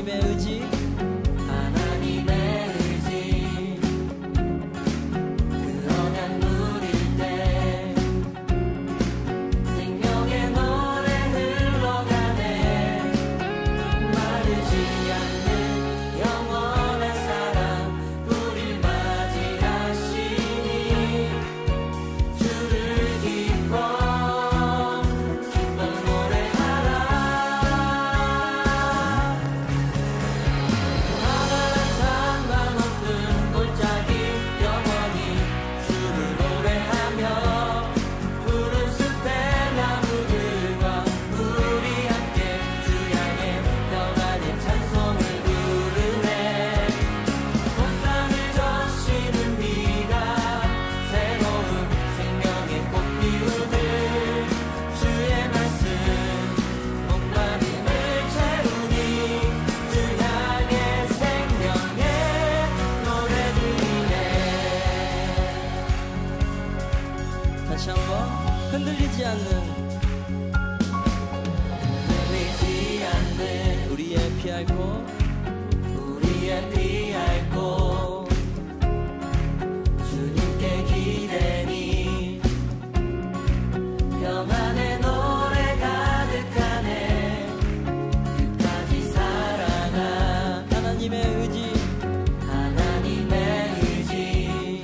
하나님의 의지, 하나님의 의지 그 언약 누릴 때 생명의 노래 흘러가네. 마르지 않는 영원한 사랑 우릴 맞이하시니 주를 기뻐 노래하라. 하나랑 상관없는 골짜기 영원히 주를 노래하며 푸른 숲의 나무들과 우리 함께 주 향해 평안의 찬송을 부르네. 온 땅을 적시는 비가 새로운 생명의 꽃 피우듯 주의 말씀 온 마음을 채우니 주 향해 생명의 노래 들리네. 다시 한번 흔들리지 않는 흔들리지 않는 우리의 피할 곳, 우리의 피할 곳 주님께 기대니 평안의 노래 가득하네. 끝까지 살아가. 하나님의 의지, 하나님의 의지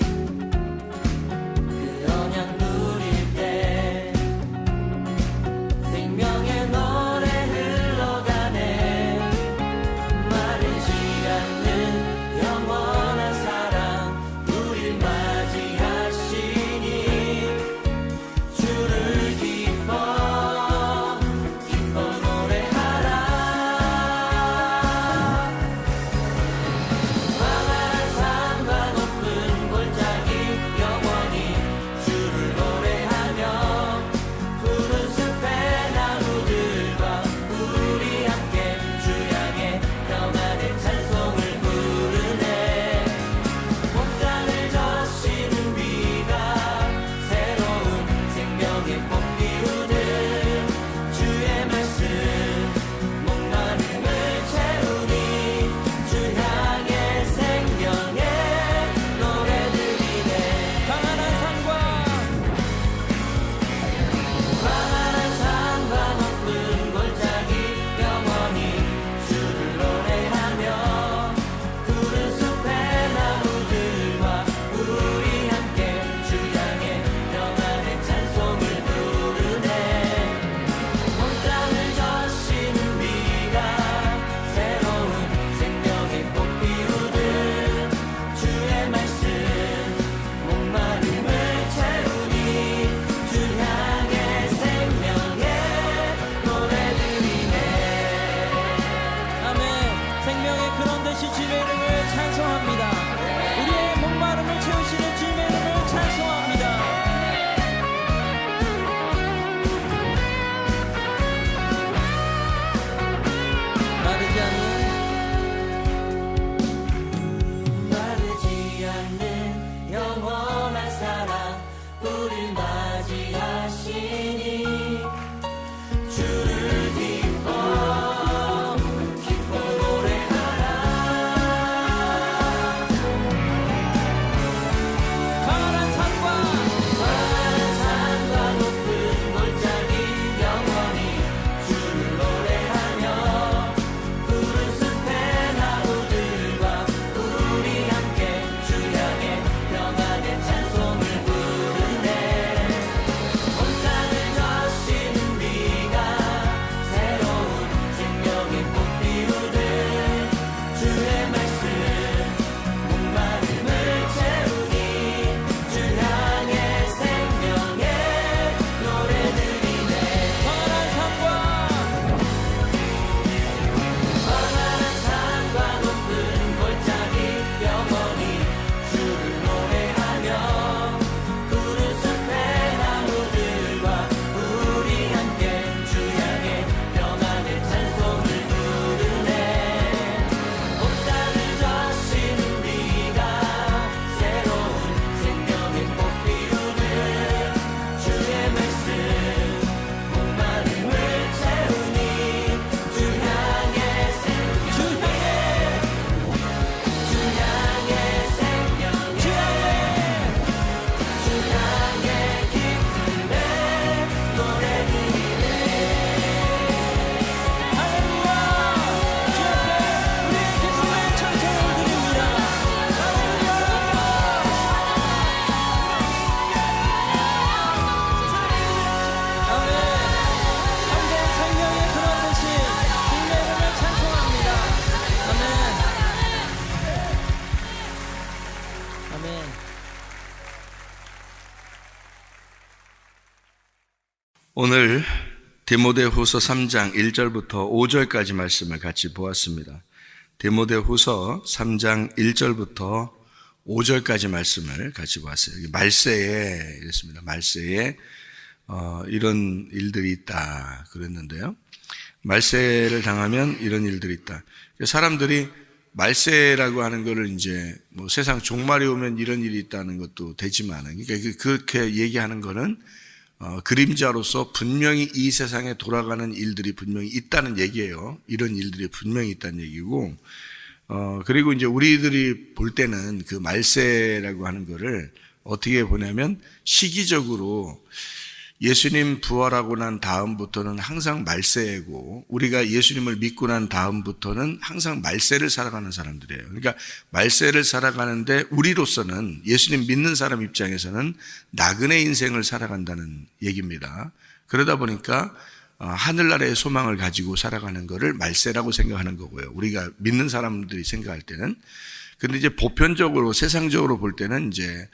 그 언약 누릴 때 생명의 노래 흘러가네. 마르지 않는 영원한 사랑 우릴 맞이하시니 주를 기뻐 노래하라. 오늘 디모데후서 3장 1절부터 5절까지 말씀을 같이 보았습니다. 디모데후서 3장 1절부터 5절까지 말씀을 같이 보았어요. 말세에 이랬습니다. 말세에 이런 일들이 있다 그랬는데요. 말세를 당하면 이런 일들이 있다. 사람들이 말세라고 하는 거를 이제 뭐 세상 종말이 오면 이런 일이 있다는 것도 되지만, 그러니까 그렇게 얘기하는 거는 그림자로서 분명히 이 세상에 돌아가는 일들이 분명히 있다는 얘기예요. 이런 일들이 분명히 있다는 얘기고, 그리고 이제 우리들이 볼 때는 그 말세라고 하는 거를 어떻게 보냐면 시기적으로 예수님 부활하고 난 다음부터는 항상 말세고, 우리가 예수님을 믿고 난 다음부터는 항상 말세를 살아가는 사람들이에요. 그러니까 말세를 살아가는데 우리로서는, 예수님 믿는 사람 입장에서는 나그네 인생을 살아간다는 얘기입니다. 그러다 보니까 하늘나라의 소망을 가지고 살아가는 거를 말세라고 생각하는 거고요. 우리가 믿는 사람들이 생각할 때는. 근데 이제 보편적으로 세상적으로 볼 때는 이제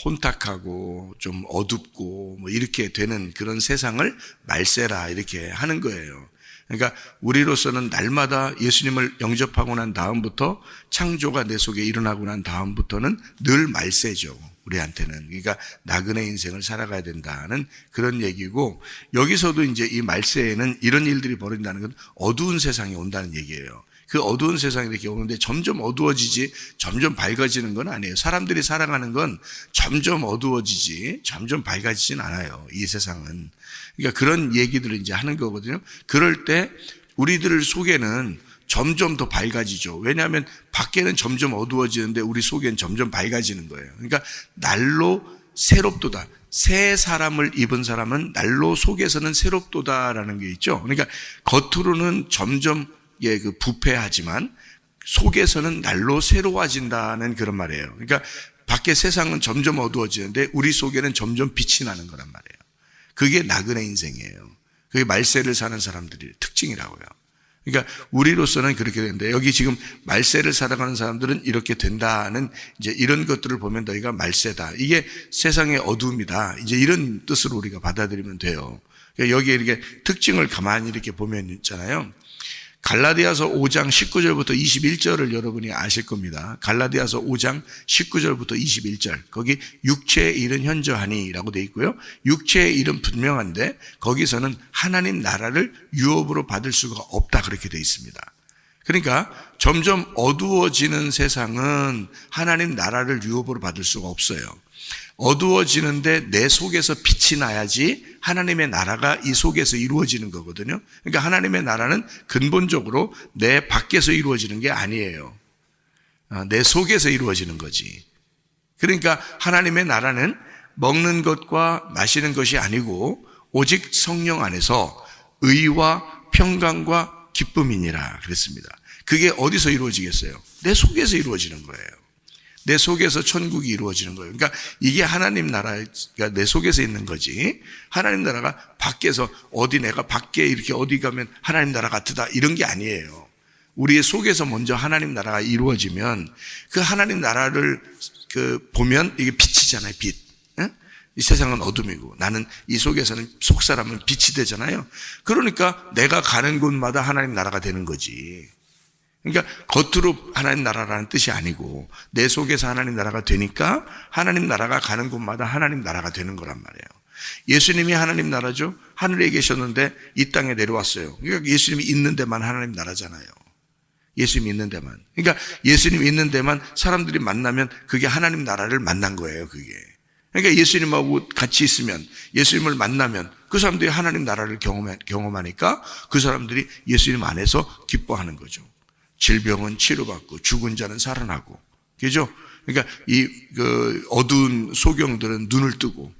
혼탁하고 좀 어둡고 뭐 이렇게 되는 그런 세상을 말세라 이렇게 하는 거예요. 그러니까 우리로서는 날마다 예수님을 영접하고 난 다음부터, 창조가 내 속에 일어나고 난 다음부터는 늘 말세죠. 우리한테는. 그러니까 나그네 인생을 살아가야 된다는 그런 얘기고, 여기서도 이제 이 말세에는 이런 일들이 벌어진다는 건 어두운 세상이 온다는 얘기예요. 그 어두운 세상이 이렇게 오는데 점점 어두워지지 점점 밝아지는 건 아니에요. 사람들이 살아가는 건 점점 어두워지지 점점 밝아지진 않아요. 이 세상은. 그러니까 그런 얘기들을 이제 하는 거거든요. 그럴 때 우리들 속에는 점점 더 밝아지죠. 왜냐하면 밖에는 점점 어두워지는데 우리 속에는 점점 밝아지는 거예요. 그러니까 날로 새롭도다. 새 사람을 입은 사람은 날로 속에서는 새롭도다라는 게 있죠. 그러니까 겉으로는 점점 그 부패하지만 속에서는 날로 새로워진다는 그런 말이에요. 그러니까 밖에 세상은 점점 어두워지는데 우리 속에는 점점 빛이 나는 거란 말이에요. 그게 나그네 인생이에요. 그게 말세를 사는 사람들의 특징이라고요. 그러니까 우리로서는 그렇게 되는데, 여기 지금 말세를 살아가는 사람들은 이렇게 된다는 이제 이런 것들을 보면 너희가 말세다. 이게 세상의 어둠이다. 이제 이런 뜻으로 우리가 받아들이면 돼요. 그러니까 여기에 이렇게 특징을 가만히 이렇게 보면 있잖아요. 갈라디아서 5장 19절부터 21절을 여러분이 아실 겁니다. 갈라디아서 5장 19절부터 21절. 거기 육체의 일은 현저하니라고 되어 있고요. 육체의 일은 분명한데 거기서는 하나님 나라를 유업으로 받을 수가 없다 그렇게 되어 있습니다. 그러니까 점점 어두워지는 세상은 하나님 나라를 유업으로 받을 수가 없어요. 어두워지는데 내 속에서 빛이 나야지 하나님의 나라가 이 속에서 이루어지는 거거든요. 그러니까 하나님의 나라는 근본적으로 내 밖에서 이루어지는 게 아니에요. 내 속에서 이루어지는 거지. 그러니까 하나님의 나라는 먹는 것과 마시는 것이 아니고 오직 성령 안에서 의와 평강과 기쁨이니라 그랬습니다. 그게 어디서 이루어지겠어요? 내 속에서 이루어지는 거예요. 내 속에서 천국이 이루어지는 거예요. 그러니까 이게 하나님 나라가 내 속에서 있는 거지, 하나님 나라가 밖에서 어디 내가 밖에 이렇게 어디 가면 하나님 나라 같다 이런 게 아니에요. 우리의 속에서 먼저 하나님 나라가 이루어지면 그 하나님 나라를 보면 이게 빛이잖아요. 빛. 이 세상은 어둠이고 나는 이 속에서는 속 사람은 빛이 되잖아요. 그러니까 내가 가는 곳마다 하나님 나라가 되는 거지. 그러니까 겉으로 하나님 나라라는 뜻이 아니고 내 속에서 하나님 나라가 되니까 하나님 나라가 가는 곳마다 하나님 나라가 되는 거란 말이에요. 예수님이 하나님 나라죠. 하늘에 계셨는데 이 땅에 내려왔어요. 그러니까 예수님이 있는 데만 하나님 나라잖아요. 예수님이 있는 데만. 그러니까 예수님이 있는 데만 사람들이 만나면 그게 하나님 나라를 만난 거예요. 그게. 그러니까 예수님하고 같이 있으면, 예수님을 만나면 그 사람들이 하나님 나라를 경험하니까 그 사람들이 예수님 안에서 기뻐하는 거죠. 질병은 치료받고 죽은 자는 살아나고, 그죠? 그러니까 어두운 소경들은 눈을 뜨고,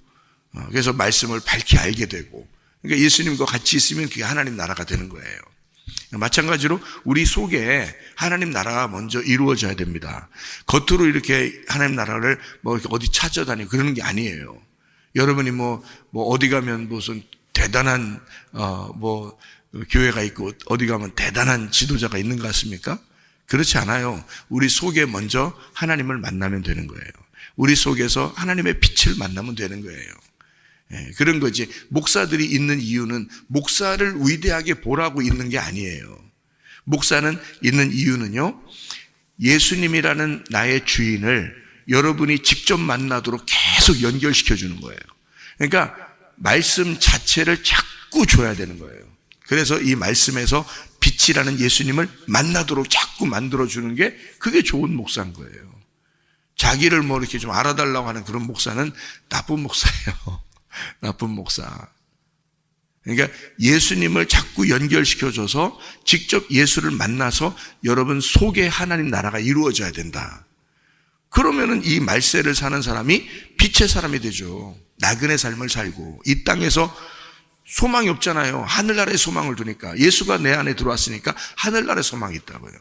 그래서 말씀을 밝히 알게 되고, 그러니까 예수님과 같이 있으면 그게 하나님 나라가 되는 거예요. 마찬가지로 우리 속에 하나님 나라가 먼저 이루어져야 됩니다. 겉으로 이렇게 하나님 나라를 뭐 이렇게 어디 찾아다니고 그러는 게 아니에요. 여러분이 뭐 어디 가면 무슨 대단한 교회가 있고 어디 가면 대단한 지도자가 있는 것 같습니까? 그렇지 않아요. 우리 속에 먼저 하나님을 만나면 되는 거예요. 우리 속에서 하나님의 빛을 만나면 되는 거예요. 그런 거지. 목사들이 있는 이유는 목사를 위대하게 보라고 있는 게 아니에요. 목사는 있는 이유는요, 예수님이라는 나의 주인을 여러분이 직접 만나도록 계속 연결시켜 주는 거예요. 그러니까 말씀 자체를 자꾸 줘야 되는 거예요. 그래서 이 말씀에서 빛이라는 예수님을 만나도록 자꾸 만들어주는 게 그게 좋은 목사인 거예요. 자기를 뭐 이렇게 좀 알아달라고 하는 그런 목사는 나쁜 목사예요. 나쁜 목사. 그러니까 예수님을 자꾸 연결시켜줘서 직접 예수를 만나서 여러분 속에 하나님 나라가 이루어져야 된다. 그러면은 이 말세를 사는 사람이 빛의 사람이 되죠. 나그네 삶을 살고 이 땅에서 소망이 없잖아요. 하늘나라에 소망을 두니까. 예수가 내 안에 들어왔으니까 하늘나라에 소망이 있다고요.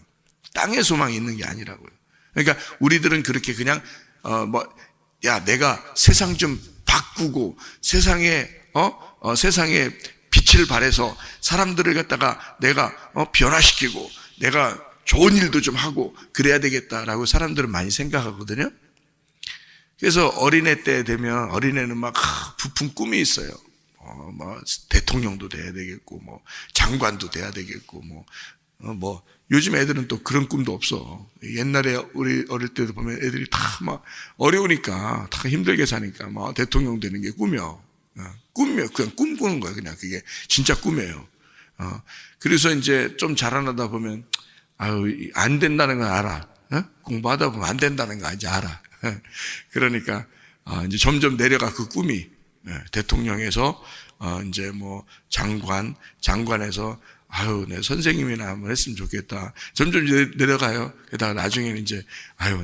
땅에 소망이 있는 게 아니라고요. 그러니까 우리들은 그렇게 그냥 내가 세상 좀 바꾸고 세상에 빛을 발해서 사람들을 갖다가 내가 변화시키고 내가 좋은 일도 좀 하고 그래야 되겠다라고 사람들은 많이 생각하거든요. 그래서 어린애 때 되면 어린애는 막 부푼 꿈이 있어요. 대통령도 돼야 되겠고, 장관도 돼야 되겠고, 요즘 애들은 또 그런 꿈도 없어. 옛날에 우리 어릴 때도 보면 애들이 다 막 어려우니까, 다 힘들게 사니까, 대통령 되는 게 꿈이야. 꿈이에요. 그냥 꿈꾸는 거야. 그냥 그게 진짜 꿈이에요. 그래서 이제 좀 자라나다 보면, 안 된다는 건 알아. 공부하다 보면 안 된다는 거 이제 알아. 그러니까, 이제 점점 내려가 그 꿈이. 대통령에서 이제 장관에서 내 선생님이나 한번 했으면 좋겠다. 점점 이제 내려가요. 게다가 나중에는 이제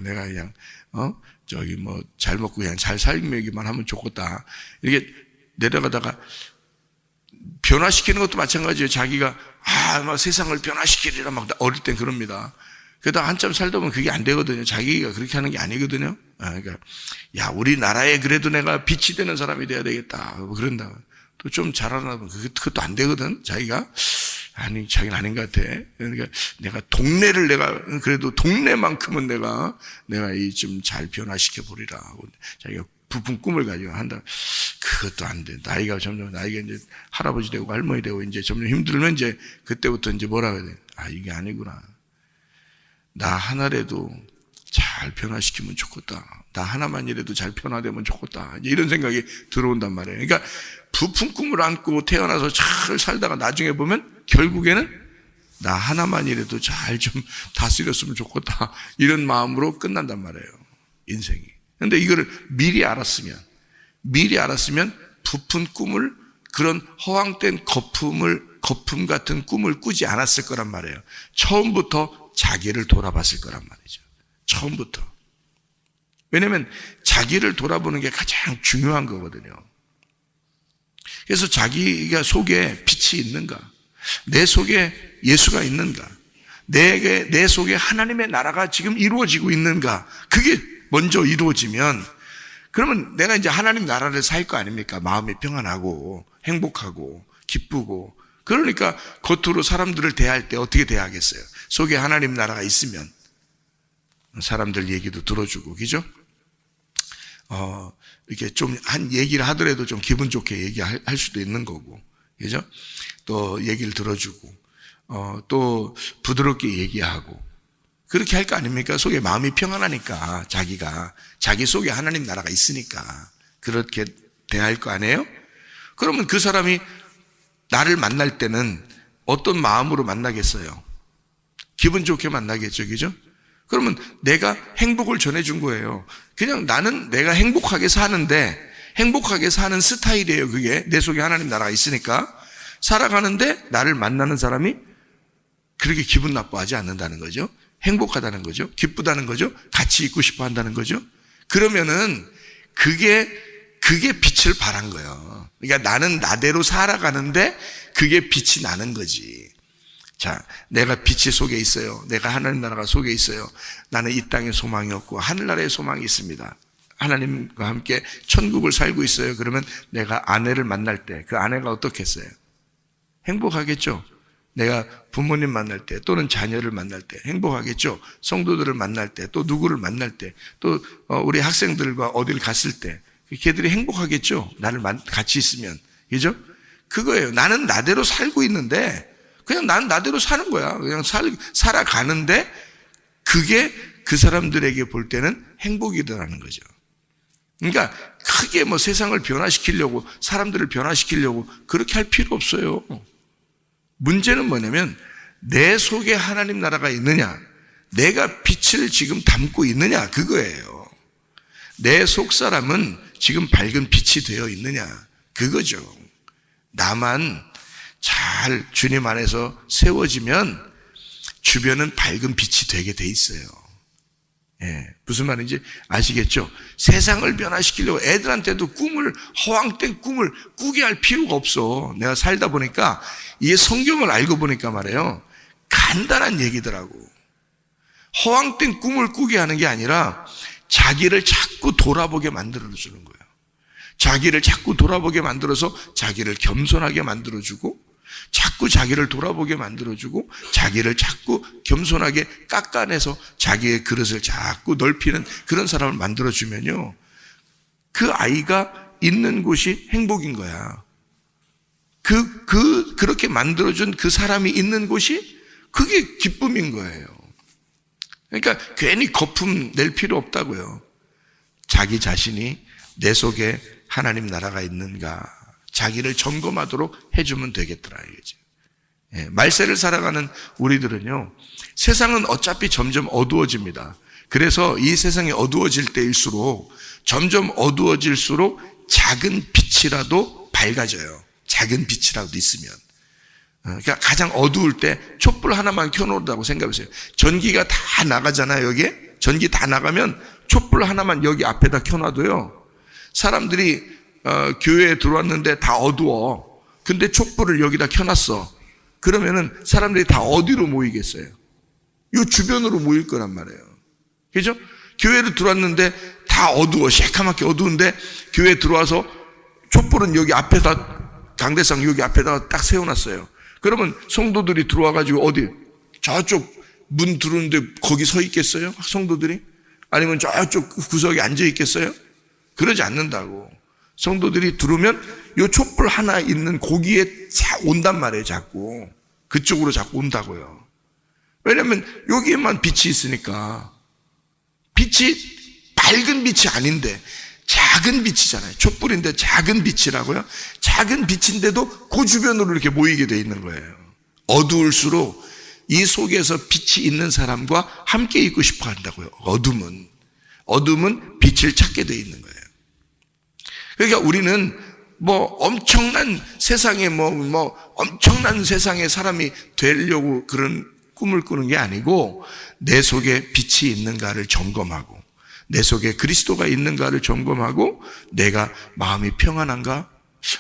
내가 그냥 잘 먹고 그냥 잘 살기만 하면 좋겠다. 이렇게 내려가다가 변화시키는 것도 마찬가지예요. 자기가 막 세상을 변화시키리라 막 어릴 땐 그럽니다. 그러다 한참 살다 보면 그게 안 되거든요. 자기가 그렇게 하는 게 아니거든요. 그러니까 우리나라에 그래도 내가 빛이 되는 사람이 돼야 되겠다. 그런다. 또 좀 자라나 보면 그것도 안 되거든. 자기가 자기는 아닌 것 같아. 그러니까 내가 동네를 그래도 동네만큼은 내가 이 좀 잘 변화시켜 보리라. 자기가 부푼 꿈을 가지고 한다. 그것도 안 돼. 나이가 이제 할아버지 되고 할머니 되고 이제 점점 힘들면 이제 그때부터 이제 뭐라 그래야 돼. 이게 아니구나. 나 하나라도 잘 변화시키면 좋겠다. 나 하나만이라도 잘 변화되면 좋겠다. 이런 생각이 들어온단 말이에요. 그러니까 부푼 꿈을 안고 태어나서 잘 살다가 나중에 보면 결국에는 나 하나만이라도 잘 좀 다스렸으면 좋겠다. 이런 마음으로 끝난단 말이에요. 인생이. 그런데 이거를 미리 알았으면 부푼 꿈을 그런 허황된 거품 같은 꿈을 꾸지 않았을 거란 말이에요. 처음부터 자기를 돌아봤을 거란 말이죠. 처음부터. 왜냐하면 자기를 돌아보는 게 가장 중요한 거거든요. 그래서 자기가 속에 빛이 있는가? 내 속에 예수가 있는가? 내 속에 하나님의 나라가 지금 이루어지고 있는가? 그게 먼저 이루어지면 그러면 내가 이제 하나님 나라를 살 거 아닙니까? 마음이 평안하고 행복하고 기쁘고. 그러니까 겉으로 사람들을 대할 때 어떻게 대하겠어요? 속에 하나님 나라가 있으면 사람들 얘기도 들어주고, 그죠? 이렇게 좀 한 얘기를 하더라도 좀 기분 좋게 얘기할 수도 있는 거고, 그죠? 또 얘기를 들어주고, 또 부드럽게 얘기하고, 그렇게 할 거 아닙니까? 속에 마음이 평안하니까, 자기 속에 하나님 나라가 있으니까, 그렇게 대할 거 아니에요? 그러면 그 사람이 나를 만날 때는 어떤 마음으로 만나겠어요? 기분 좋게 만나겠죠, 그죠? 그러면 내가 행복을 전해준 거예요. 그냥 나는 내가 행복하게 사는데, 행복하게 사는 스타일이에요, 그게. 내 속에 하나님 나라가 있으니까. 살아가는데 나를 만나는 사람이 그렇게 기분 나빠하지 않는다는 거죠. 행복하다는 거죠. 기쁘다는 거죠. 같이 있고 싶어 한다는 거죠. 그러면은 그게 빛을 발한 거예요. 그러니까 나는 나대로 살아가는데 그게 빛이 나는 거지. 자, 내가 빛이 속에 있어요. 내가 하나님 나라가 속에 있어요. 나는 이 땅에 소망이 없고 하늘나라에 소망이 있습니다. 하나님과 함께 천국을 살고 있어요. 그러면 내가 아내를 만날 때 그 아내가 어떻겠어요? 행복하겠죠? 내가 부모님 만날 때 또는 자녀를 만날 때 행복하겠죠? 성도들을 만날 때 또 누구를 만날 때 또 우리 학생들과 어딜 갔을 때 걔들이 행복하겠죠. 나를 같이 있으면. 그죠? 그거예요. 나는 나대로 살고 있는데 그냥 나는 나대로 사는 거야. 그냥 살아가는데 그게 그 사람들에게 볼 때는 행복이더라는 거죠. 그러니까 크게 뭐 세상을 변화시키려고 사람들을 변화시키려고 그렇게 할 필요 없어요. 문제는 뭐냐면 내 속에 하나님 나라가 있느냐, 내가 빛을 지금 담고 있느냐, 그거예요. 내 속 사람은 지금 밝은 빛이 되어 있느냐, 그거죠. 나만 잘 주님 안에서 세워지면 주변은 밝은 빛이 되게 돼 있어요. 예, 무슨 말인지 아시겠죠? 세상을 변화시키려고 애들한테도 허황된 꿈을 꾸게 할 필요가 없어. 내가 살다 보니까 이게 성경을 알고 보니까 말이에요. 간단한 얘기더라고. 허황된 꿈을 꾸게 하는 게 아니라 자기를 자꾸 돌아보게 만들어주는 거예요. 자기를 자꾸 돌아보게 만들어서 자기를 겸손하게 만들어주고, 자꾸 자기를 돌아보게 만들어주고, 자기를 자꾸 겸손하게 깎아내서 자기의 그릇을 자꾸 넓히는 그런 사람을 만들어주면요, 그 아이가 있는 곳이 행복인 거야. 그렇게 만들어준 그 사람이 있는 곳이 그게 기쁨인 거예요. 그러니까 괜히 거품 낼 필요 없다고요. 자기 자신이 내 속에 하나님 나라가 있는가, 자기를 점검하도록 해주면 되겠더라, 이거죠. 예, 말세를 살아가는 우리들은요, 세상은 어차피 점점 어두워집니다. 그래서 이 세상이 어두워질 때일수록, 점점 어두워질수록 작은 빛이라도 밝아져요. 작은 빛이라도 있으면. 그러니까 가장 어두울 때 촛불 하나만 켜놓는다고 생각해보세요. 전기가 다 나가잖아요, 여기에. 전기 다 나가면 촛불 하나만 여기 앞에다 켜놔도요, 사람들이 교회에 들어왔는데 다 어두워. 근데 촛불을 여기다 켜놨어. 그러면은 사람들이 다 어디로 모이겠어요? 이 주변으로 모일 거란 말이에요. 그죠? 교회로 들어왔는데 다 어두워. 새카맣게 어두운데 교회에 들어와서 촛불은 여기 앞에다, 강대상 여기 앞에다 딱 세워놨어요. 그러면 성도들이 들어와가지고 어디, 저쪽 문 들어오는데 거기 서 있겠어요? 성도들이? 아니면 저쪽 구석에 앉아 있겠어요? 그러지 않는다고. 성도들이 들어오면 요 촛불 하나 있는 거기에 온단 말이에요, 자꾸. 그쪽으로 자꾸 온다고요. 왜냐면 여기에만 빛이 있으니까. 빛이 밝은 빛이 아닌데 작은 빛이잖아요. 촛불인데 작은 빛이라고요. 작은 빛인데도 그 주변으로 이렇게 모이게 돼 있는 거예요. 어두울수록 이 속에서 빛이 있는 사람과 함께 있고 싶어 한다고요. 어둠은 빛을 찾게 돼 있는 거예요. 그러니까 우리는 엄청난 세상에 엄청난 세상의 사람이 되려고 그런 꿈을 꾸는 게 아니고, 내 속에 빛이 있는가를 점검하고, 내 속에 그리스도가 있는가를 점검하고, 내가 마음이 평안한가?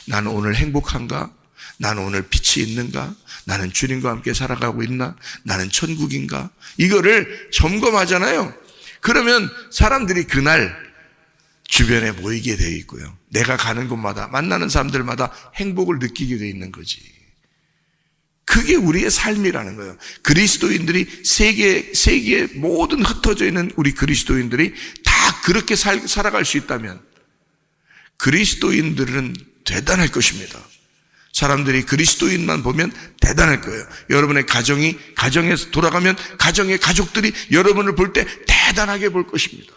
나는 오늘 행복한가? 나는 오늘 빛이 있는가? 나는 주님과 함께 살아가고 있나? 나는 천국인가? 이거를 점검하잖아요. 그러면 사람들이 그날 주변에 모이게 되어 있고요. 내가 가는 곳마다, 만나는 사람들마다 행복을 느끼게 되어 있는 거지. 그게 우리의 삶이라는 거예요. 그리스도인들이 세계에 모든 흩어져 있는 우리 그리스도인들이 다 그렇게 살아갈 수 있다면 그리스도인들은 대단할 것입니다. 사람들이 그리스도인만 보면 대단할 거예요. 여러분의 가정에서 돌아가면 가정의 가족들이 여러분을 볼 때 대단하게 볼 것입니다.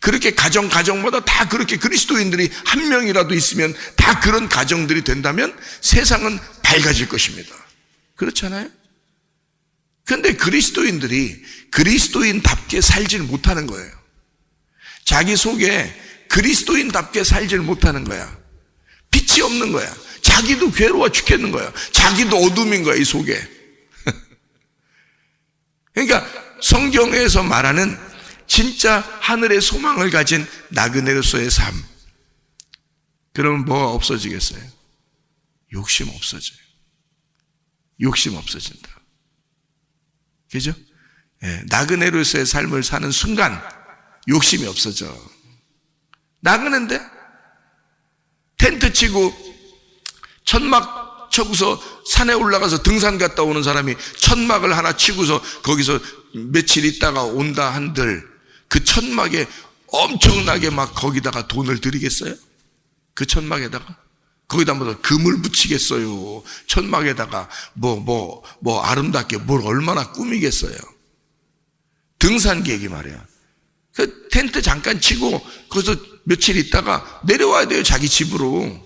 그렇게 가정마다 다 그렇게 그리스도인들이 한 명이라도 있으면 다 그런 가정들이 된다면 세상은 밝아질 것입니다. 그렇잖아요? 그런데 그리스도인들이 그리스도인답게 살질 못하는 거예요. 자기 속에 그리스도인답게 살질 못하는 거야. 빛이 없는 거야. 자기도 괴로워 죽겠는 거야. 자기도 어둠인 거야, 이 속에. 그러니까 성경에서 말하는 진짜 하늘의 소망을 가진 나그네로서의 삶, 그러면 뭐가 없어지겠어요? 욕심 없어져요. 욕심 없어진다. 그죠? 예, 나그네로서의 삶을 사는 순간 욕심이 없어져. 나그네인데 텐트 치고 천막 쳐고서 산에 올라가서 등산 갔다 오는 사람이 천막을 하나 치고서 거기서 며칠 있다가 온다 한들 그 천막에 엄청나게 막 거기다가 돈을 들이겠어요? 그 천막에다가? 거기다 뭐 금을 붙이겠어요? 천막에다가 뭐 아름답게 뭘 얼마나 꾸미겠어요? 등산객이 말이야. 그 텐트 잠깐 치고 거기서 며칠 있다가 내려와야 돼요, 자기 집으로.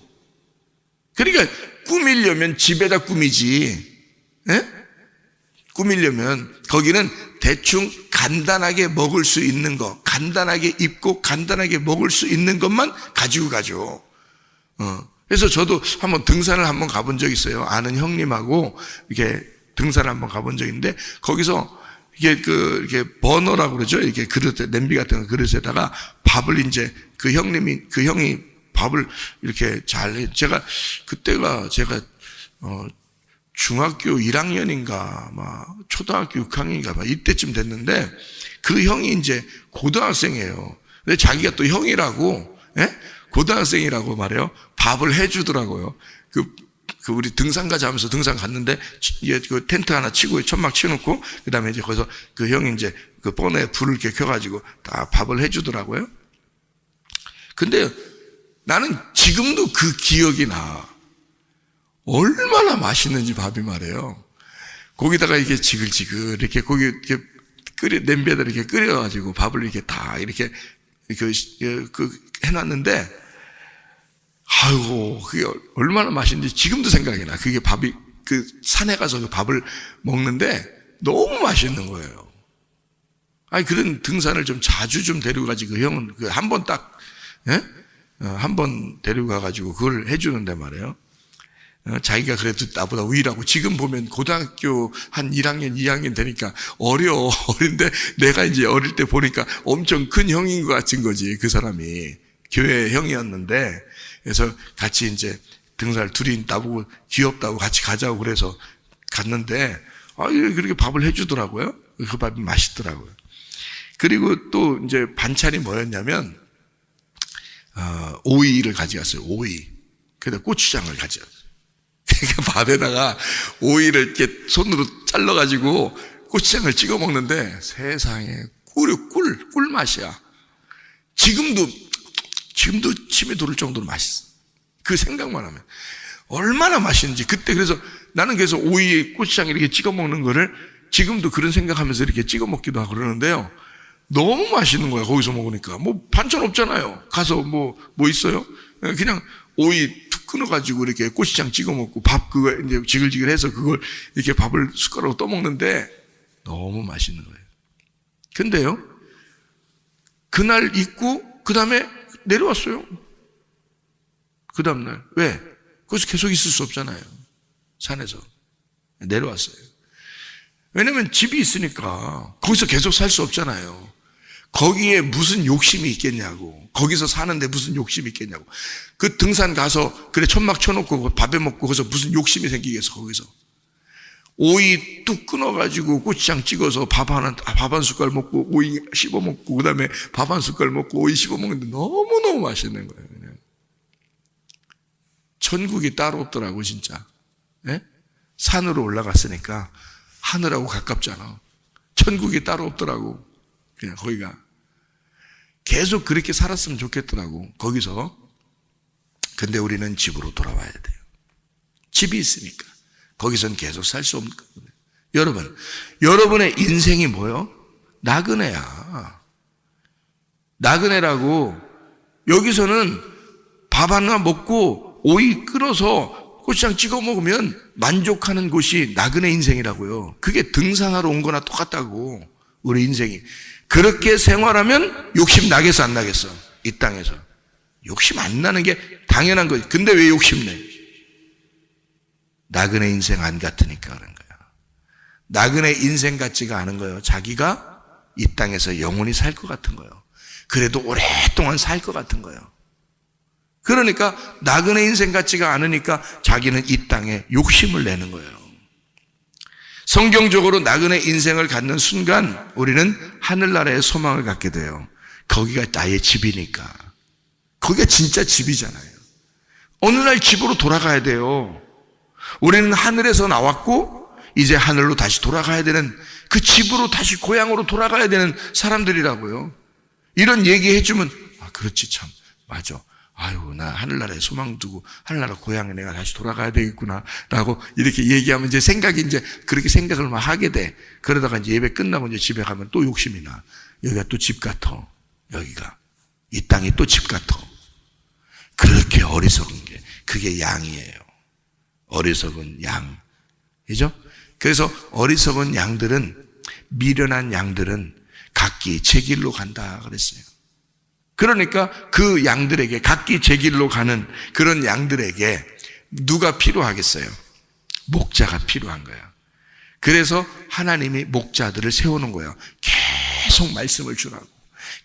그러니까 꾸미려면 집에다 꾸미지. 예? 꾸미려면 거기는 대충 간단하게 먹을 수 있는 거, 간단하게 입고 간단하게 먹을 수 있는 것만 가지고 가죠. 그래서 저도 한번 등산을 한번 가본 적이 있어요. 아는 형님하고 이렇게 등산을 한번 가본 적이 있는데, 거기서 이게 버너라고 그러죠. 이렇게 그릇에, 냄비 같은 그릇에다가 밥을 이제 그 형이 밥을 이렇게 그때가 제가 중학교 1학년인가 막 초등학교 6학년인가 막 이때쯤 됐는데, 그 형이 이제 고등학생이에요. 근데 자기가 또 형이라고, 예? 고등학생이라고 말해요. 밥을 해주더라고요. 그 우리 등산 가자 하면서 등산 갔는데, 그 텐트 하나 치고 천막 치놓고, 그 다음에 이제 거기서 그 형이 이제 그 버너에 불을 이렇게 켜가지고 다 밥을 해주더라고요. 근데 나는 지금도 그 기억이 나. 얼마나 맛있는지 밥이 말이에요. 거기다가 이게 지글지글 이렇게 고기 이렇게 냄비에다 이렇게 끓여가지고 밥을 이렇게 다 이렇게 해놨는데, 아이고, 그게 얼마나 맛있는지 지금도 생각이 나. 그게 밥이, 그 산에 가서 그 밥을 먹는데 너무 맛있는 거예요. 아니, 그런 등산을 좀 자주 좀 데리고 가지. 그 형은 그 한 번 딱, 예? 한 번 데리고 가가지고 그걸 해주는데 말이에요. 자기가 그래도 나보다 우위라고. 지금 보면 고등학교 한 1학년, 2학년 되니까 어린데, 내가 이제 어릴 때 보니까 엄청 큰 형인 것 같은 거지, 그 사람이. 교회 형이었는데, 그래서 같이 이제 등산을 둘이 나보고 귀엽다고 같이 가자고 그래서 갔는데, 그렇게 밥을 해주더라고요. 그 밥이 맛있더라고요. 그리고 또 이제 반찬이 뭐였냐면, 오이를 가져갔어요, 오이. 그래서 고추장을 가져갔어요. 그러니까 밥에다가 오이를 이렇게 손으로 잘라가지고 고추장을 찍어 먹는데, 세상에 꿀 맛이야. 지금도 침이 돌을 정도로 맛있어. 그 생각만 하면 얼마나 맛있는지. 그때 그래서 나는 그래서 오이에 고추장 이렇게 찍어 먹는 거를 지금도 그런 생각하면서 이렇게 찍어 먹기도 하고 그러는데요. 너무 맛있는 거야. 거기서 먹으니까. 뭐 반찬 없잖아요. 가서 뭐 있어요? 그냥 오이 툭 끊어가지고 이렇게 고추장 찍어 먹고 밥 그거 이제 지글지글해서 그걸 이렇게 밥을 숟가락으로 떠먹는데 너무 맛있는 거예요. 근데요, 그날 있고 그 다음에 내려왔어요. 그 다음날. 왜? 거기서 계속 있을 수 없잖아요. 산에서. 내려왔어요. 왜냐면 집이 있으니까 거기서 계속 살 수 없잖아요. 거기에 무슨 욕심이 있겠냐고. 거기서 사는데 무슨 욕심이 있겠냐고. 그 등산 가서 그래 천막 쳐놓고 밥에 먹고 거기서 무슨 욕심이 생기겠어. 거기서 오이 뚝 끊어가지고 고추장 찍어서 밥 한 숟갈 먹고 오이 씹어 먹고 그 다음에 밥 한 숟갈 먹고 오이 씹어 먹는데 너무너무 맛있는 거예요. 그냥. 천국이 따로 없더라고 진짜. 예? 산으로 올라갔으니까 하늘하고 가깝잖아. 천국이 따로 없더라고. 그냥 거기가. 계속 그렇게 살았으면 좋겠더라고 거기서. 근데 우리는 집으로 돌아와야 돼요. 집이 있으니까. 거기선 계속 살 수 없는 거예요. 여러분, 여러분의 인생이 뭐요? 나그네야. 나그네라고. 여기서는 밥 하나 먹고 오이 끓여서 고추장 찍어 먹으면 만족하는 곳이 나그네 인생이라고요. 그게 등산하러 온 거나 똑같다고. 우리 인생이. 그렇게 생활하면 욕심 나겠어 안 나겠어? 이 땅에서. 욕심 안 나는 게 당연한 거지. 근데 왜 욕심내? 나그네 인생 안 같으니까 그런 거야. 나그네 인생 같지가 않은 거예요. 자기가 이 땅에서 영원히 살 것 같은 거예요. 그래도 오랫동안 살 것 같은 거예요. 그러니까 나그네 인생 같지가 않으니까 자기는 이 땅에 욕심을 내는 거예요. 성경적으로 나그네 인생을 갖는 순간 우리는 하늘나라의 소망을 갖게 돼요. 거기가 나의 집이니까. 거기가 진짜 집이잖아요. 어느 날 집으로 돌아가야 돼요. 우리는 하늘에서 나왔고 이제 하늘로 다시 돌아가야 되는, 그 집으로 다시 고향으로 돌아가야 되는 사람들이라고요. 이런 얘기해 주면 그렇지 참 맞아. 아유 나 하늘나라에 소망 두고 하늘나라 고향에 내가 다시 돌아가야 되겠구나 라고 이렇게 얘기하면 이제 생각이 이제 그렇게 생각을 막 하게 돼. 그러다가 이제 예배 끝나고 이제 집에 가면 또 욕심이 나. 여기가 또 집 같아. 여기가 이 땅이 또 집 같아. 그렇게 어리석은 게 그게 양이에요. 어리석은 양. 그죠? 그래서 어리석은 양들은 미련한 양들은 각기 제 길로 간다 그랬어요. 그러니까 그 양들에게 각기 제 길로 가는 그런 양들에게 누가 필요하겠어요? 목자가 필요한 거야. 그래서 하나님이 목자들을 세우는 거예요. 계속 말씀을 주라고.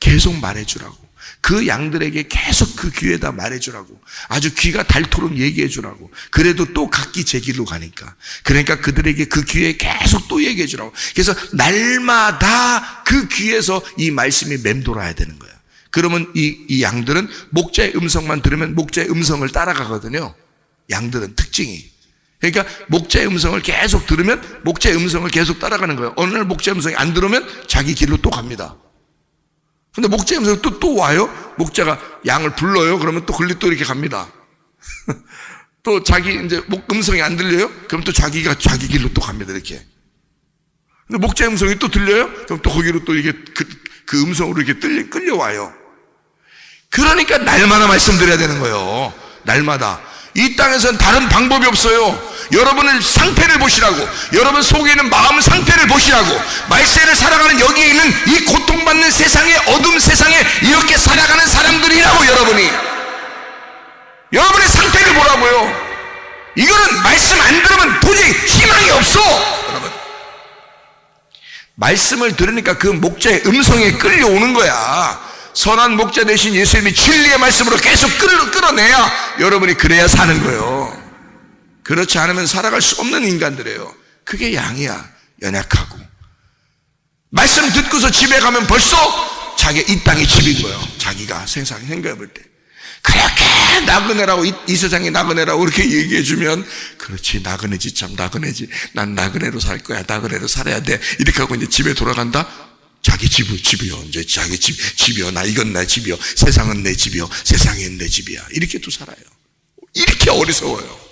계속 말해주라고. 그 양들에게 계속 그 귀에다 말해주라고. 아주 귀가 닳도록 얘기해주라고. 그래도 또 각기 제 길로 가니까. 그러니까 그들에게 그 귀에 계속 또 얘기해주라고. 그래서 날마다 그 귀에서 이 말씀이 맴돌아야 되는 거예요. 그러면 이 양들은 목자의 음성만 들으면 목자의 음성을 따라가거든요. 양들은 특징이. 그러니까 목자의 음성을 계속 들으면 목자의 음성을 계속 따라가는 거예요. 어느 날 목자의 음성이 안 들으면 자기 길로 또 갑니다. 근데 목자의 음성이 또 와요. 목자가 양을 불러요. 그러면 또 걸리 또 이렇게 갑니다. 또 자기 이제 음성이 안 들려요. 그럼 또 자기가 자기 길로 또 갑니다. 이렇게. 근데 목자의 음성이 또 들려요. 그럼 또 거기로 또 이게 그 음성으로 이렇게 끌려와요. 그러니까 날마다 말씀드려야 되는 거예요. 날마다. 이 땅에서는 다른 방법이 없어요. 여러분의 상태를 보시라고. 여러분 속에 있는 마음 상태를 보시라고. 말세를 살아가는 여기에 있는 이 고통받는 세상에, 어둠 세상에 이렇게 살아가는 사람들이라고. 여러분의 상태를 보라고요. 이거는 말씀 안 들으면 도저히 희망이 없어. 여러분, 말씀을 들으니까 그 목자의 음성에 끌려오는 거야. 선한 목자 대신 예수님이 진리의 말씀으로 계속 끌어내야 여러분이 그래야 사는 거예요. 그렇지 않으면 살아갈 수 없는 인간들이에요. 그게 양이야. 연약하고. 말씀 듣고서 집에 가면 벌써 자기 이 땅이 집인 거예요. 자기가 생각해 볼 때. 그렇게 나그네라고 이 세상에 나그네라고 그렇게 얘기해 주면 그렇지 나그네지 참 나그네지. 난 나그네로 살 거야. 나그네로 살아야 돼. 이렇게 하고 이제 집에 돌아간다. 자기 집이요. 이제 자기 집이요. 이건 내 집이요. 세상은 내 집이요. 세상은 내 집이야. 이렇게 또 살아요. 이렇게 어리석어요.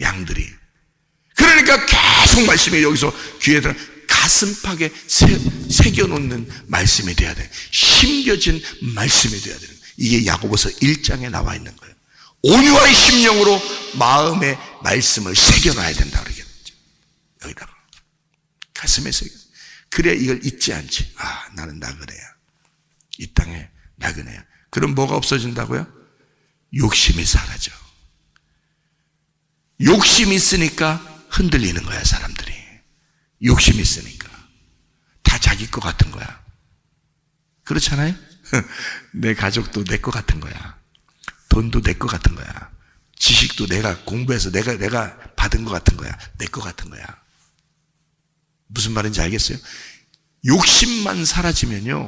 양들이. 그러니까 계속 말씀이 여기서 귀에다 가슴팍에 새겨놓는 말씀이 돼야 돼. 심겨진 말씀이 돼야 되는 거예요. 이게 야고보서 1장에 나와 있는 거예요. 온유한 심령으로 마음의 말씀을 새겨놔야 된다 그러겠죠. 여기다가 가슴에 새겨. 그래야 이걸 잊지 않지. 나는 나그네야. 이 땅에 나그네야. 그럼 뭐가 없어진다고요? 욕심이 사라져. 욕심이 있으니까 흔들리는 거야, 사람들이. 욕심이 있으니까. 다 자기 거 같은 거야. 그렇잖아요? 내 가족도 내 거 같은 거야. 돈도 내 거 같은 거야. 지식도 내가 공부해서 내가 받은 거 같은 거야. 내 거 같은 거야. 무슨 말인지 알겠어요? 욕심만 사라지면요,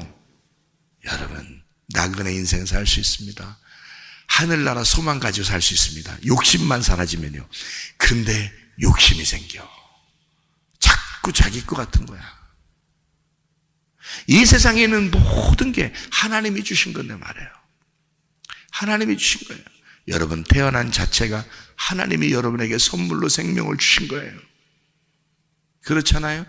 여러분 나그네 인생 살 수 있습니다. 하늘나라 소망 가지고 살 수 있습니다. 욕심만 사라지면요. 근데 욕심이 생겨. 자꾸 자기 것 같은 거야. 이 세상에 있는 모든 게 하나님이 주신 건데 말이에요. 하나님이 주신 거예요. 여러분 태어난 자체가 하나님이 여러분에게 선물로 생명을 주신 거예요. 그렇잖아요?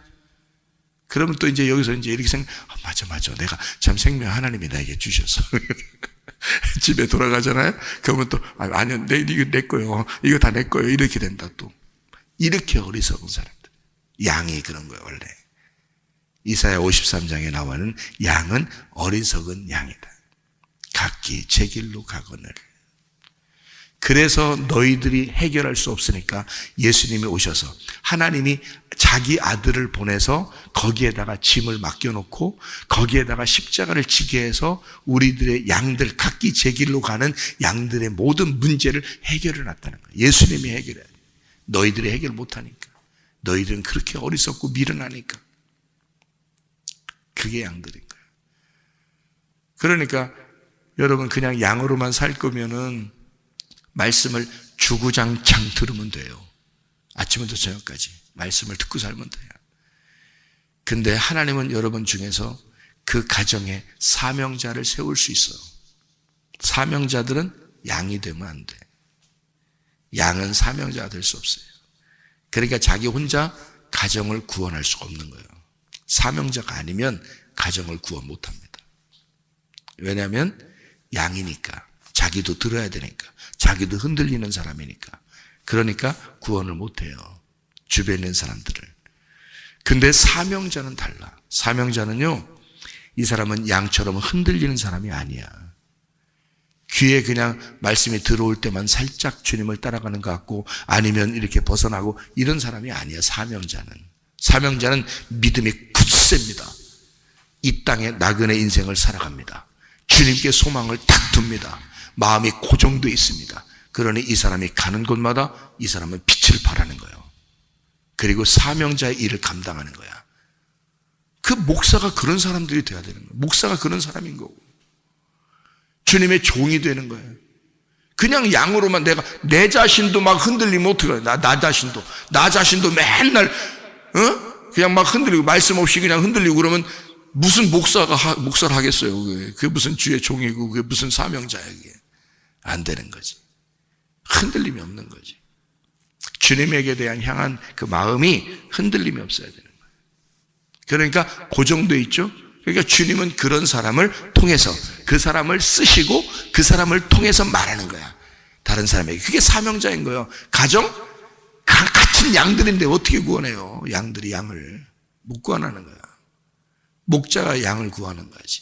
그러면 또 이제 여기서 이제 이렇게 맞아. 내가 참 생명 하나님이 나에게 주셔서. 집에 돌아가잖아요? 그러면 또, 아니요, 이거 내 거예요. 이거 다 내 거예요. 이렇게 된다, 또. 이렇게 어리석은 사람들. 양이 그런 거예요, 원래. 이사야 53장에 나오는 양은 어리석은 양이다. 각기 제 길로 가거늘. 그래서 너희들이 해결할 수 없으니까 예수님이 오셔서 하나님이 자기 아들을 보내서 거기에다가 짐을 맡겨놓고 거기에다가 십자가를 지게 해서 우리들의 양들 각기 제 길로 가는 양들의 모든 문제를 해결해 놨다는 거예요. 예수님이 해결해. 너희들이 해결 못하니까. 너희들은 그렇게 어리석고 미련하니까. 그게 양들인 거예요. 그러니까 여러분 그냥 양으로만 살 거면은 말씀을 주구장창 들으면 돼요. 아침부터 저녁까지 말씀을 듣고 살면 돼요. 근데 하나님은 여러분 중에서 그 가정에 사명자를 세울 수 있어요. 사명자들은 양이 되면 안 돼. 양은 사명자가 될 수 없어요. 그러니까 자기 혼자 가정을 구원할 수가 없는 거예요. 사명자가 아니면 가정을 구원 못합니다. 왜냐하면 양이니까, 자기도 들어야 되니까, 자기도 흔들리는 사람이니까. 그러니까 구원을 못해요, 주변에 있는 사람들을. 근데 사명자는 달라. 사명자는요, 이 사람은 양처럼 흔들리는 사람이 아니야. 귀에 그냥 말씀이 들어올 때만 살짝 주님을 따라가는 것 같고, 아니면 이렇게 벗어나고, 이런 사람이 아니야. 사명자는 믿음이 굳셉니다. 이 땅에 나그네 인생을 살아갑니다. 주님께 소망을 탁 둡니다. 마음이 고정되어 있습니다. 그러니 이 사람이 가는 곳마다 이 사람은 빛을 발하는 거예요. 그리고 사명자의 일을 감당하는 거야. 그 목사가 그런 사람들이 돼야 되는 거예요. 목사가 그런 사람인 거고, 주님의 종이 되는 거예요. 그냥 양으로만 내 자신도 막 흔들리면 어떡해. 나 자신도 맨날 그냥 막 흔들리고, 말씀 없이 그냥 흔들리고 그러면 무슨 목사를 하겠어요. 그게 무슨 주의 종이고, 그게 무슨 사명자야. 그게 안 되는 거지. 흔들림이 없는 거지. 주님에게 대한 향한 그 마음이 흔들림이 없어야 되는 거예요. 그러니까 고정되어 있죠. 그러니까 주님은 그런 사람을 통해서 그 사람을 쓰시고 그 사람을 통해서 말하는 거야, 다른 사람에게. 그게 사명자인 거예요. 가정 같은 양들인데 어떻게 구원해요? 양들이 양을 못 구원하는 거야. 목자가 양을 구하는 거지.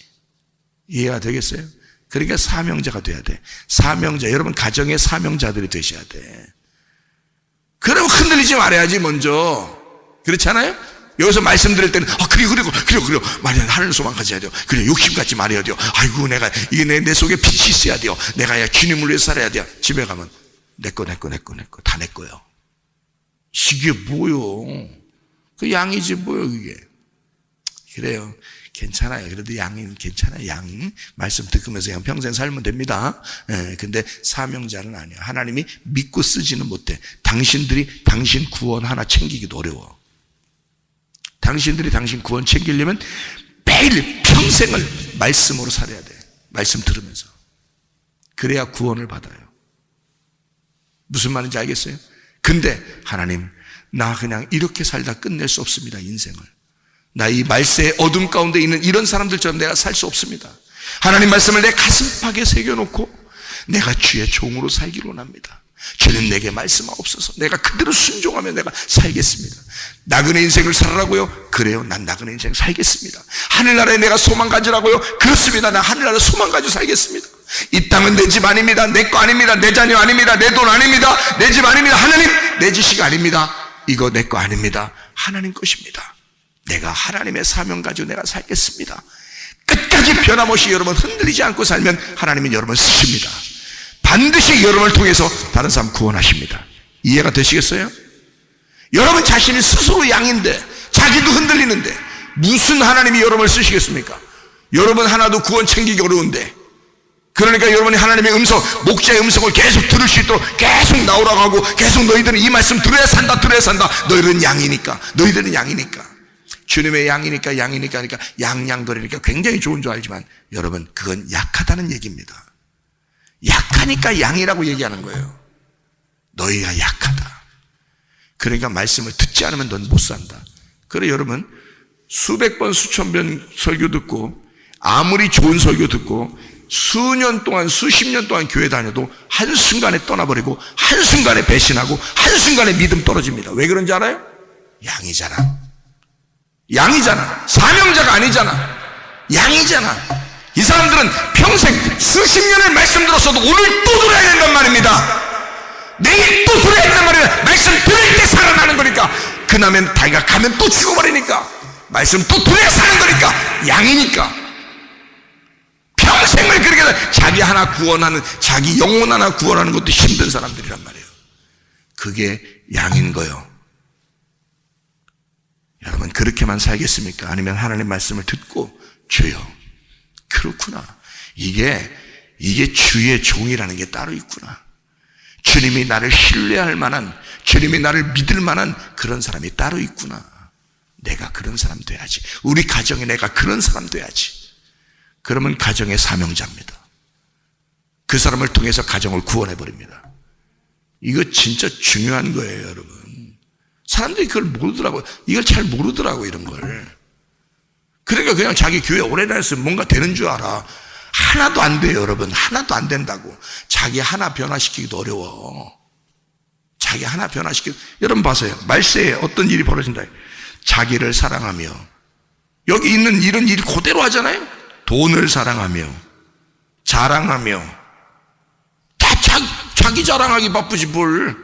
이해가 되겠어요? 그러니까 사명자가 돼야 돼. 사명자, 여러분 가정의 사명자들이 되셔야 돼. 그럼 흔들리지 말아야지 먼저. 그렇잖아요? 여기서 말씀드릴 때는 그래요 말이야, 하늘 소망 가져야 돼요. 그래, 욕심 갖지 말아야 돼요. 아이고, 내가 이게 내 속에 빛이 있어야 돼요. 내가 주님을 위해서 살아야 돼요. 집에 가면 내 거 다 내 거요. 이게 뭐요? 그 양이지 뭐요 그게. 그래요. 괜찮아요. 그래도 양은 괜찮아요. 양 말씀 듣으면서 그냥 평생 살면 됩니다. 근데 사명자는 아니야. 하나님이 믿고 쓰지는 못해. 당신들이 당신 구원 하나 챙기기도 어려워. 당신들이 당신 구원 챙기려면 매일 평생을 말씀으로 살아야 돼. 말씀 들으면서. 그래야 구원을 받아요. 무슨 말인지 알겠어요? 근데 하나님, 나 그냥 이렇게 살다 끝낼 수 없습니다. 인생을. 나 이 말세의 어둠 가운데 있는 이런 사람들처럼 내가 살 수 없습니다. 하나님 말씀을 내 가슴팍에 새겨놓고 내가 주의 종으로 살기로 합니다. 주님, 내게 말씀하옵소서. 내가 그대로 순종하며 내가 살겠습니다. 나그네 인생을 살아라고요? 그래요, 난 나그네 인생 살겠습니다. 하늘나라에 내가 소망 가지라고요? 그렇습니다. 나 하늘나라 소망 가지고 살겠습니다. 이 땅은 내 집 아닙니다. 내 거 아닙니다. 내 자녀 아닙니다. 내 돈 아닙니다. 내 집 아닙니다. 하나님, 내 지식 아닙니다. 이거 내 거 아닙니다. 하나님 것입니다. 내가 하나님의 사명 가지고 내가 살겠습니다. 끝까지 변함없이 여러분 흔들리지 않고 살면 하나님은 여러분을 쓰십니다. 반드시 여러분을 통해서 다른 사람 구원하십니다. 이해가 되시겠어요? 여러분 자신이 스스로 양인데, 자기도 흔들리는데 무슨 하나님이 여러분을 쓰시겠습니까? 여러분 하나도 구원 챙기기 어려운데. 그러니까 여러분이 하나님의 음성, 목자의 음성을 계속 들을 수 있도록 계속 나오라고 하고, 계속 너희들은 이 말씀 들어야 산다. 너희들은 양이니까. 주님의 양이니까 그러니까 양거리니까 굉장히 좋은 줄 알지만, 여러분 그건 약하다는 얘기입니다. 약하니까 양이라고 얘기하는 거예요. 너희가 약하다. 그러니까 말씀을 듣지 않으면 넌 못 산다. 그래, 여러분 수백 번 수천 번 설교 듣고, 아무리 좋은 설교 듣고 수년 동안 수십 년 동안 교회 다녀도 한순간에 떠나버리고, 한순간에 배신하고, 한순간에 믿음 떨어집니다. 왜 그런지 알아요? 양이잖아. 사명자가 아니잖아. 양이잖아. 이 사람들은 평생 수십 년을 말씀 들었어도 오늘 또 들어야 된단 말입니다. 내일 또 들어야 된단 말이야. 말씀 들을 때 살아나는 거니까. 그나면 자기가 가면 또 죽어버리니까 말씀 또 들어야 사는 거니까. 양이니까. 평생을 그렇게 해서 자기 하나 구원하는, 자기 영혼 하나 구원하는 것도 힘든 사람들이란 말이에요. 그게 양인 거예요. 여러분 그렇게만 살겠습니까? 아니면 하나님 말씀을 듣고, 주여 그렇구나, 이게 주의 종이라는 게 따로 있구나, 주님이 나를 신뢰할 만한, 주님이 나를 믿을 만한 그런 사람이 따로 있구나, 내가 그런 사람 돼야지, 우리 가정에 내가 그런 사람 돼야지, 그러면 가정의 사명자입니다. 그 사람을 통해서 가정을 구원해 버립니다. 이거 진짜 중요한 거예요, 여러분. 사람들이 그걸 모르더라고요. 이걸 잘 모르더라고요, 이런 걸. 그러니까 그냥 자기 교회 오래 다녀서 뭔가 되는 줄 알아. 하나도 안 돼요, 여러분. 하나도 안 된다고. 자기 하나 변화시키기도 어려워. 자기 하나 변화시키기도. 여러분 봐서요. 말세에 어떤 일이 벌어진다. 자기를 사랑하며, 여기 있는 이런 일 그대로 하잖아요. 돈을 사랑하며, 자랑하며, 다 자기 자랑하기 바쁘지 뭘.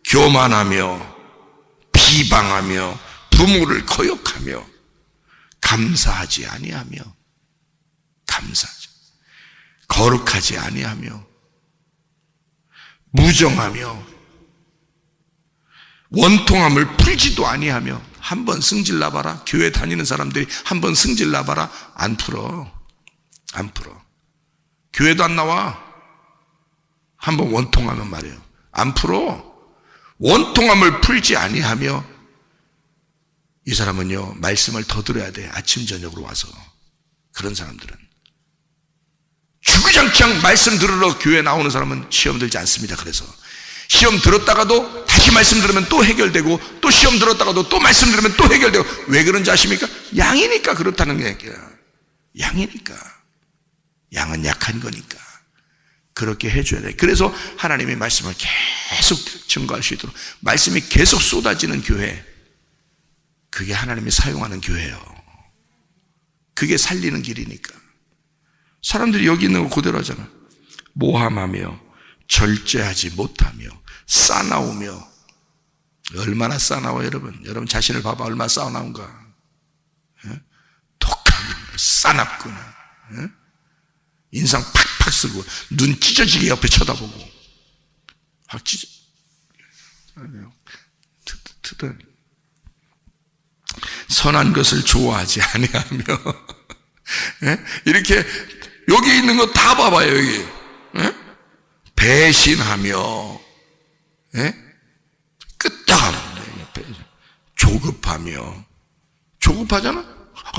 교만하며, 비방하며, 부모를 거역하며, 감사하지 아니하며, 감사하지, 거룩하지 아니하며, 무정하며, 원통함을 풀지도 아니하며. 한번 승질 나봐라. 교회 다니는 사람들이 한번 승질 나봐라. 안 풀어. 안 풀어. 교회도 안 나와. 한번 원통하면 말이에요. 안 풀어. 원통함을 풀지 아니하며. 이 사람은요, 말씀을 더 들어야 돼. 아침 저녁으로 와서. 그런 사람들은 주구장창 말씀 들으러 교회 나오는 사람은 시험 들지 않습니다. 그래서 시험 들었다가도 다시 말씀 들으면 또 해결되고, 또 시험 들었다가도 또 말씀 들으면 또 해결되고. 왜 그런지 아십니까? 양이니까 그렇다는 얘기야. 양이니까. 양은 약한 거니까. 그렇게 해줘야 돼. 그래서 하나님의 말씀을 계속 증거할 수 있도록, 말씀이 계속 쏟아지는 교회, 그게 하나님이 사용하는 교회예요. 그게 살리는 길이니까. 사람들이 여기 있는 거 그대로 하잖아. 모함하며, 절제하지 못하며, 싸나우며. 얼마나 싸나워, 여러분. 여러분 자신을 봐봐. 얼마나 싸나운가. 독하구나, 싸납구나. 인상 팍팍 쓰고, 눈 찢어지게 옆에 쳐다보고. 확 찢어. 선한 것을 좋아하지 아니하며. 이렇게 여기 있는 거 다 봐봐요, 여기. 배신하며, 끄떡하며, 조급하며. 조급하잖아?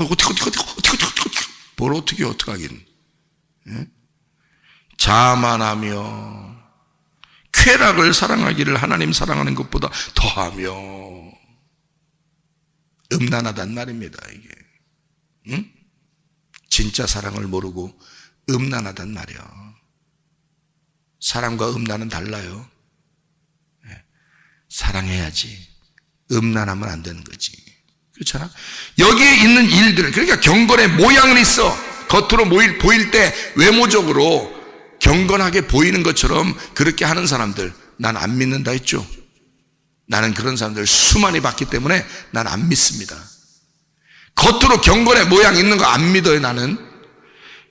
어떻게. 뭘 어떻게 하긴. 자만하며, 쾌락을 사랑하기를 하나님 사랑하는 것보다 더하며. 음란하단 말입니다, 이게. 응? 진짜 사랑을 모르고 음란하단 말이야. 사랑과 음란은 달라요. 사랑해야지. 음란하면 안 되는 거지. 그렇잖아? 여기에 있는 일들, 그러니까 경건의 모양은 있어. 겉으로 보일 때 외모적으로 경건하게 보이는 것처럼 그렇게 하는 사람들, 난 안 믿는다 했죠. 나는 그런 사람들 수많이 봤기 때문에 난 안 믿습니다. 겉으로 경건의 모양 있는 거 안 믿어요, 나는.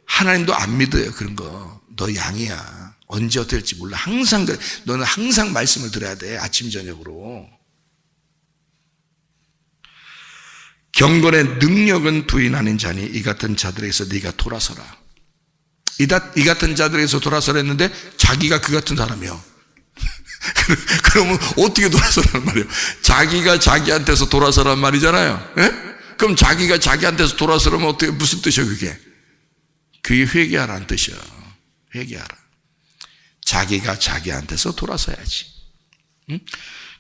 하나님도 안 믿어요, 그런 거. 너 양이야. 언제 어떻게 될지 몰라. 항상 그래. 너는 항상 말씀을 들어야 돼. 아침 저녁으로. 경건의 능력은 부인하는 자니 이 같은 자들에게서 네가 돌아서라. 이 같은 자들에게서 돌아서라 했는데 자기가 그 같은 사람이요. 그러면 어떻게 돌아서라는 말이에요? 자기가 자기한테서 돌아서란 말이잖아요. 그럼 자기가 자기한테서 돌아서라면 어떻게, 무슨 뜻이에요, 그게? 그게 회개하라는 뜻이야. 회개하라. 자기가 자기한테서 돌아서야지.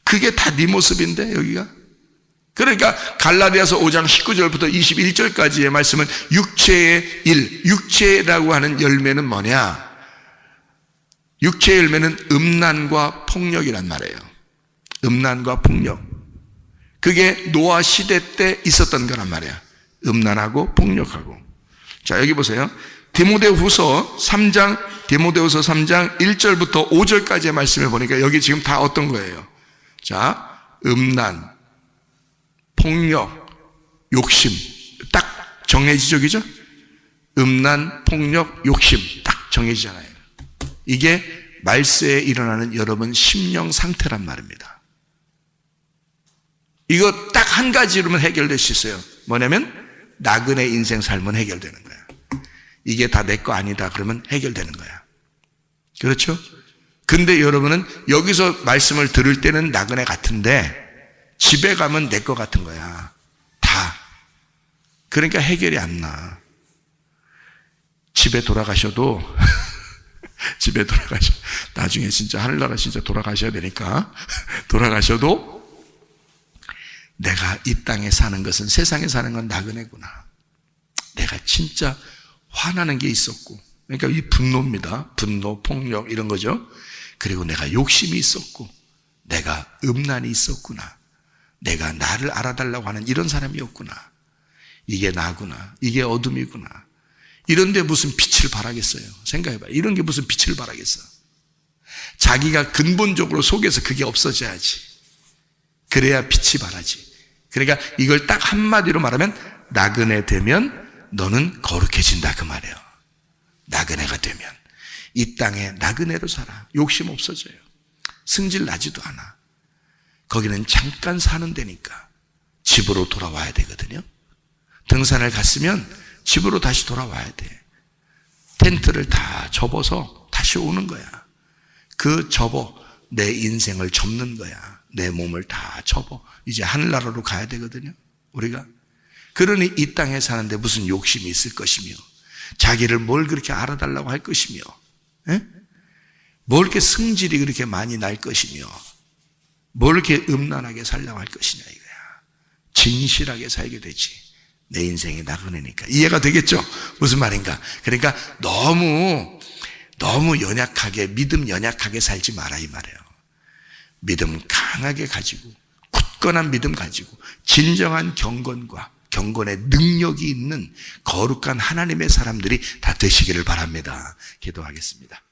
그게 다 네 모습인데, 여기가. 그러니까 갈라디아서 5장 19절부터 21절까지의 말씀은 육체의 일, 육체라고 하는 열매는 뭐냐? 육체의 열매는 음란과 폭력이란 말이에요. 음란과 폭력. 그게 노아 시대 때 있었던 거란 말이야. 음란하고 폭력하고. 자, 여기 보세요. 디모데후서 3장 1절부터 5절까지의 말씀을 보니까 여기 지금 다 어떤 거예요? 자, 음란, 폭력, 욕심. 딱 정해지죠, 그죠? 음란, 폭력, 욕심. 딱 정해지잖아요. 이게 말세에 일어나는 여러분 심령 상태란 말입니다. 이거 딱 한 가지로만 해결될 수 있어요. 뭐냐면 나그네 인생 삶은 해결되는 거야. 이게 다 내 거 아니다 그러면 해결되는 거야. 그렇죠? 근데 여러분은 여기서 말씀을 들을 때는 나그네 같은데 집에 가면 내 거 같은 거야. 다. 그러니까 해결이 안 나. 집에 돌아가셔도 나중에 진짜 하늘나라 진짜 돌아가셔야 되니까 돌아가셔도 내가 이 땅에 사는 것은, 세상에 사는 건 나그네구나. 내가 진짜 화나는 게 있었고, 그러니까 이 분노입니다. 분노, 폭력 이런 거죠. 그리고 내가 욕심이 있었고, 내가 음란이 있었구나. 내가 나를 알아달라고 하는 이런 사람이었구나. 이게 나구나. 이게 어둠이구나. 이런데 무슨 빛을 발하겠어요? 생각해봐. 이런 게 무슨 빛을 발하겠어? 자기가 근본적으로 속에서 그게 없어져야지. 그래야 빛이 발하지. 그러니까 이걸 딱 한마디로 말하면, 나그네 되면 너는 거룩해진다 그 말이에요. 나그네가 되면 이 땅에 나그네로 살아. 욕심 없어져요. 승질 나지도 않아. 거기는 잠깐 사는 데니까 집으로 돌아와야 되거든요. 등산을 갔으면 집으로 다시 돌아와야 돼. 텐트를 다 접어서 다시 오는 거야. 그 접어 내 인생을 접는 거야. 내 몸을 다 접어 이제 하늘나라로 가야 되거든요. 우리가. 그러니 이 땅에 사는데 무슨 욕심이 있을 것이며, 자기를 뭘 그렇게 알아달라고 할 것이며, 뭘 이렇게 승질이 그렇게 많이 날 것이며, 뭘 이렇게 음란하게 살려고 할 것이냐 이거야. 진실하게 살게 되지. 내 인생이 나그네니까. 이해가 되겠죠? 무슨 말인가? 그러니까 너무 연약하게, 믿음 연약하게 살지 마라 이 말이에요. 믿음 강하게 가지고, 굳건한 믿음 가지고, 진정한 경건의 능력이 있는 거룩한 하나님의 사람들이 다 되시기를 바랍니다. 기도하겠습니다.